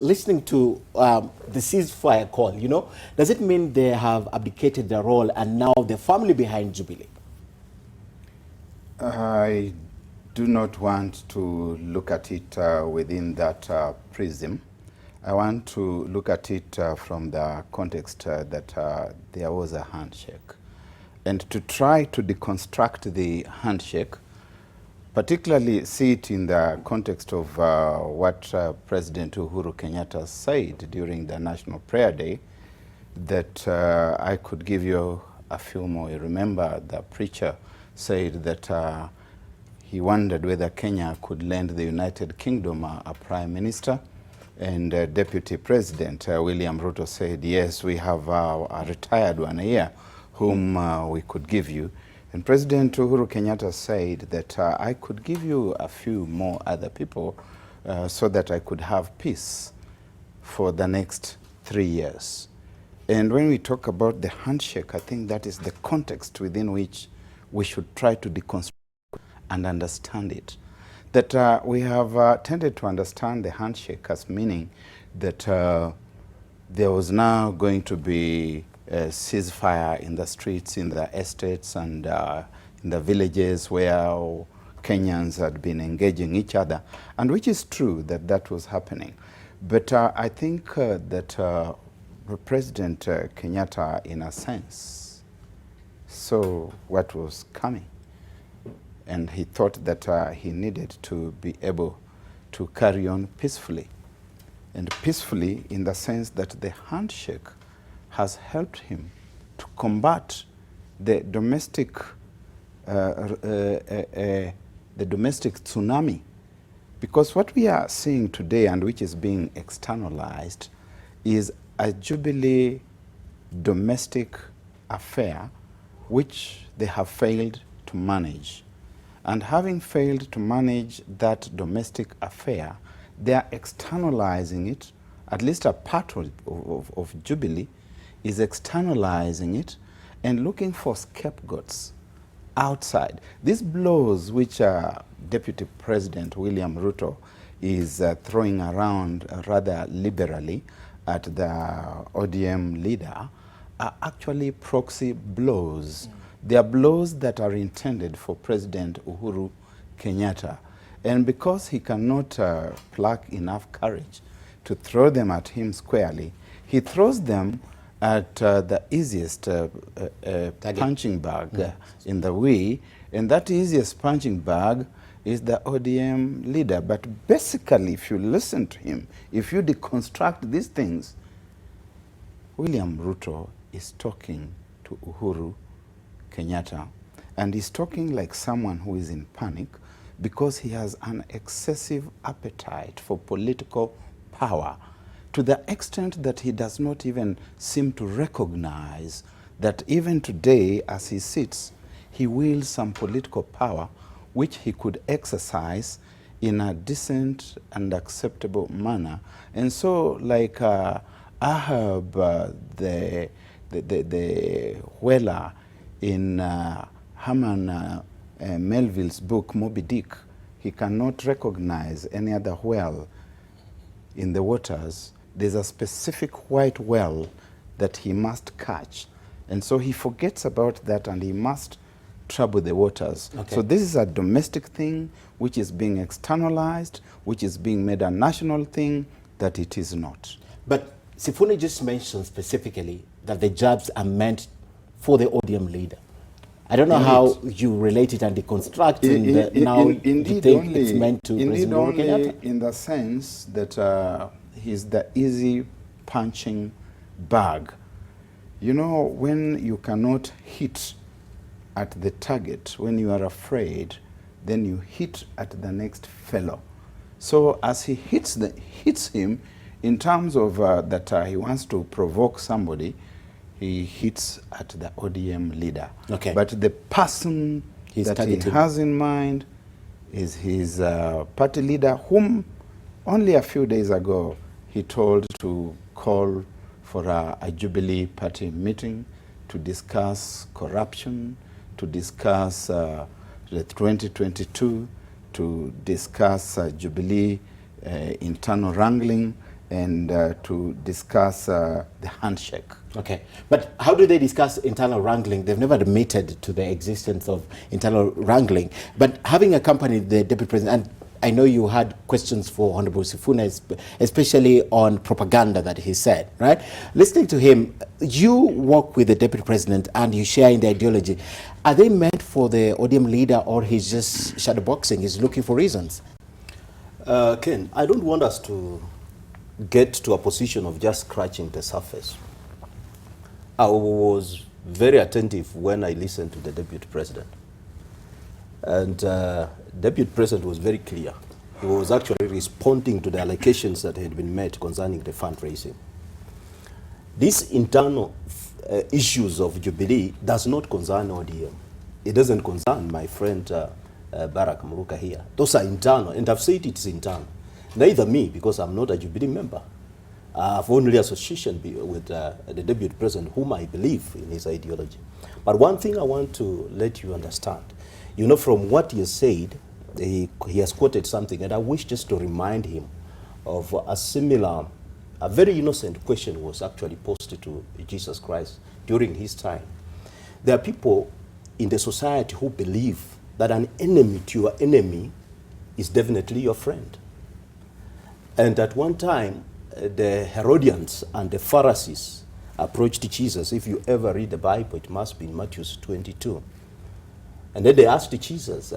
listening to the ceasefire call, does it mean they have abdicated their role and now the family behind Jubilee? I do not want to look at it within that prism. I want to look at it from the context that there was a handshake. And to try to deconstruct the handshake, particularly see it in the context of what President Uhuru Kenyatta said during the National Prayer Day, that I could give you a few more. You remember the preacher said that he wondered whether Kenya could lend the United Kingdom a prime minister, and Deputy President William Ruto said, yes, we have a retired one here whom we could give you. And President Uhuru Kenyatta said that I could give you a few more other people so that I could have peace for the next 3 years. And when we talk about the handshake, I think that is the context within which we should try to deconstruct and understand it. That we have tended to understand the handshake as meaning that there was now going to be a ceasefire in the streets, in the estates, and in the villages where Kenyans had been engaging each other, and which is true that that was happening. But I think that President Kenyatta, in a sense, saw what was coming. And he thought that he needed to be able to carry on peacefully. And peacefully in the sense that the handshake has helped him to combat the domestic tsunami. Because what we are seeing today, and which is being externalized, is a Jubilee domestic affair which they have failed to manage. And having failed to manage that domestic affair, they are externalizing it. At least a part of Jubilee is externalizing it and looking for scapegoats outside. These blows which Deputy President William Ruto is throwing around rather liberally at the ODM leader are actually proxy blows. They are blows that are intended for President Uhuru Kenyatta. And because he cannot pluck enough courage to throw them at him squarely, he throws them at the easiest punching bag in the way, and that easiest punching bag is the ODM leader. But basically, if you listen to him, if you deconstruct these things, William Ruto is talking to Uhuru Kenyatta, and he's talking like someone who is in panic because he has an excessive appetite for political power, to the extent that he does not even seem to recognize that even today, as he sits, he wields some political power which he could exercise in a decent and acceptable manner. And so, like Ahab, the whaler in Herman Melville's book, Moby Dick, he cannot recognize any other whale in the waters. There's a specific white whale that he must catch. And so he forgets about that and he must trouble the waters. Okay. So this is a domestic thing which is being externalized, which is being made a national thing that it is not. But Sifuni just mentioned specifically that the jobs are meant for the ODM leader. I don't know how you relate it and deconstruct it. Now you think it's meant to President Uhuru Kenyatta? In the sense that he's the easy punching bag. You know, when you cannot hit at the target, when you are afraid, then you hit at the next fellow. So as he hits him, in terms of that he wants to provoke somebody, he hits at the ODM leader. Okay. But the person that he has in mind is his party leader, whom only a few days ago he told to call for a Jubilee party meeting to discuss corruption, to discuss the 2022, to discuss Jubilee internal wrangling, and to discuss the handshake. Okay, but how do they discuss internal wrangling? They've never admitted to the existence of internal wrangling. But having accompanied the Deputy President, and I know you had questions for Honorable Sifuna, especially on propaganda that he said, right? Listening to him, you work with the Deputy President and you share in the ideology. Are they meant for the ODM leader, or he's just shadowboxing, he's looking for reasons? Ken, I don't want us to get to a position of just scratching the surface. I was very attentive when I listened to the Deputy President. And Deputy President was very clear. He was actually responding to the allegations that had been made concerning the fundraising. These internal issues of Jubilee does not concern ODM. It doesn't concern my friend Barack Muluka here. Those are internal, and I've said it's internal. Neither me, because I'm not a Jubilee member. I have only association with the Deputy President, whom I believe in his ideology. But one thing I want to let you understand, you know, from what he has said, he has quoted something, and I wish just to remind him of a similar, a very innocent question was actually posed to Jesus Christ during his time. There are people in the society who believe that an enemy to your enemy is definitely your friend. And at one time, the Herodians and the Pharisees approached Jesus. If you ever read the Bible, it must be in Matthew 22. And then they asked Jesus,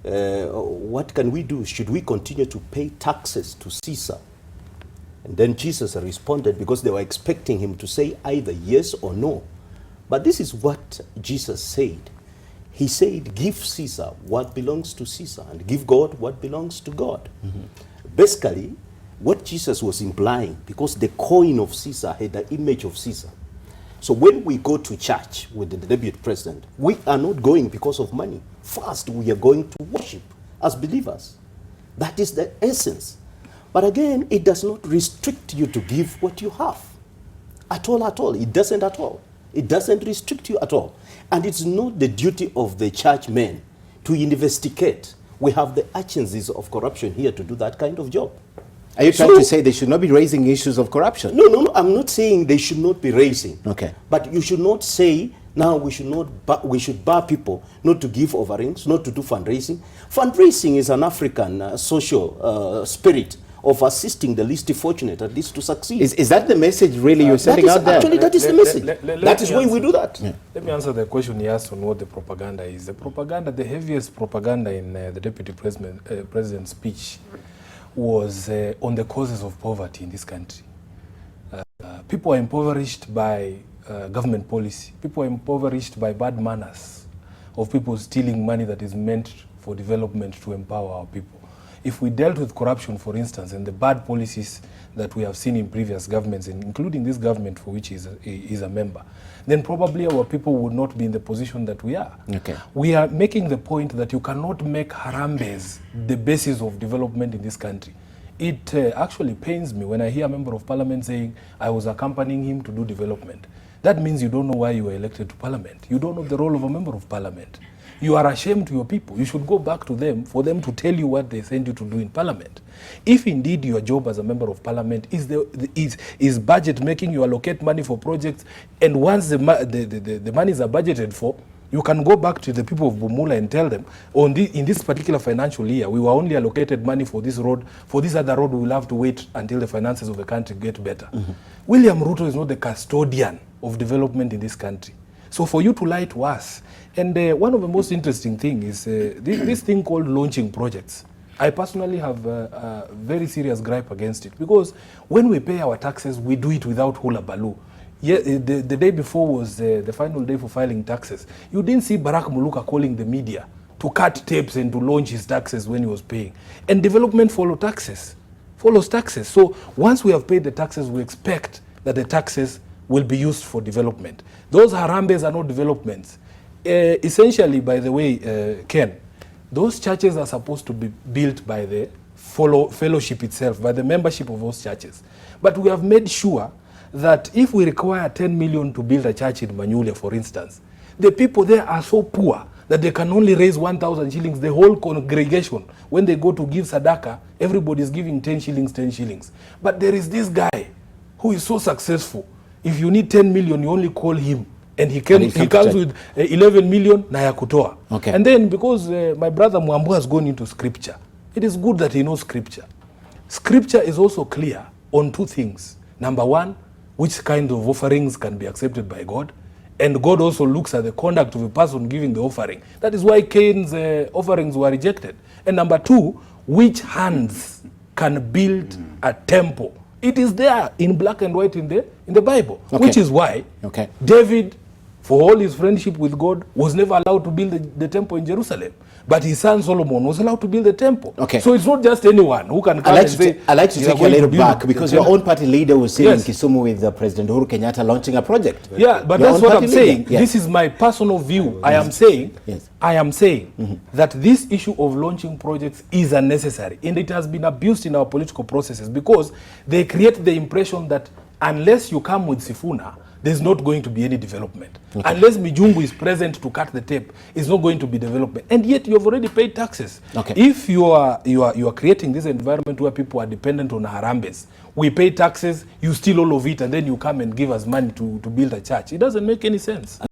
what can we do? Should we continue to pay taxes to Caesar? And then Jesus responded, because they were expecting him to say either yes or no. But this is what Jesus said. He said, give Caesar what belongs to Caesar, and give God what belongs to God. Mm-hmm. Basically, what Jesus was implying, because the coin of Caesar had the image of Caesar. So when we go to church with the Deputy President, we are not going because of money. First, we are going to worship as believers. That is the essence. But again, it does not restrict you to give what you have. At all, at all. It doesn't at all. It doesn't restrict you at all. And it's not the duty of the churchmen to investigate. We have the agencies of corruption here to do that kind of job. Are you trying to say they should not be raising issues of corruption? No, I'm not saying they should not be raising. Okay. But you should not say, now we should bar people not to give offerings, not to do fundraising. Fundraising is an African social spirit of assisting the least fortunate, at least to succeed. Is that the message really you're sending out there? Actually, that is the message. That is why we do that. Yeah. Let me answer the question he asked on what the propaganda is. The propaganda, the heaviest propaganda in the Deputy President's speech was on the causes of poverty in this country. People are impoverished by government policy. People are impoverished by bad manners of people stealing money that is meant for development to empower our people. If we dealt with corruption, for instance, and the bad policies that we have seen in previous governments, including this government for which he is a member, then probably our people would not be in the position that we are. Okay. We are making the point that you cannot make Harambes the basis of development in this country. It actually pains me when I hear a member of parliament saying, I was accompanying him to do development. That means you don't know why you were elected to parliament. You don't know the role of a member of parliament. You are ashamed to your people. You should go back to them for them to tell you what they send you to do in parliament. If indeed your job as a member of parliament is budget making, you allocate money for projects, and once the monies are budgeted for, you can go back to the people of Bumula and tell them, in this particular financial year, we were only allocated money for this road. For this other road, we will have to wait until the finances of the country get better. Mm-hmm. William Ruto is not the custodian of development in this country. So for you to lie to us, and one of the most interesting things is this thing called launching projects. I personally have a very serious gripe against it, because when we pay our taxes, we do it without hula baloo. Yeah, the day before was the final day for filing taxes. You didn't see Barack Muluka calling the media to cut tapes and to launch his taxes when he was paying. And development follows taxes. So once we have paid the taxes, we expect that the taxes will be used for development. Those Harambes are not developments. Essentially, by the way, Ken, those churches are supposed to be built by the fellowship itself, by the membership of those churches. But we have made sure that if we require 10 million to build a church in Manyulia, for instance, the people there are so poor that they can only raise 1,000 shillings, the whole congregation, when they go to give Sadaka, everybody is giving 10 shillings, 10 shillings. But there is this guy who is so successful. If you need 10 million, you only call him. And he comes with 11 million na ya kutoa. Okay. And then because my brother Mwambu has gone into scripture, it is good that he knows scripture. Scripture is also clear on two things. Number one, which kind of offerings can be accepted by God. And God also looks at the conduct of a person giving the offering. That is why Cain's offerings were rejected. And number two, which hands can build a temple. It is there in black and white in the Bible. Okay. Which is why David, for all his friendship with God, was never allowed to build the temple in Jerusalem. But his son Solomon was allowed to build the temple. Okay. So it's not just anyone who can come and say... I like to take you a little back, because your own party leader was sitting in Kisumu with President Uhuru Kenyatta launching a project. Yeah, but your that's what I'm saying. Yes. This is my personal view. I am saying that this issue of launching projects is unnecessary. And it has been abused in our political processes because they create the impression that unless you come with Sifuna, there's not going to be any development. Okay. Unless Mijungu is present to cut the tape, it's not going to be development. And yet you have already paid taxes. Okay. If you are creating this environment where people are dependent on harambes, we pay taxes, you steal all of it, and then you come and give us money to build a church. It doesn't make any sense.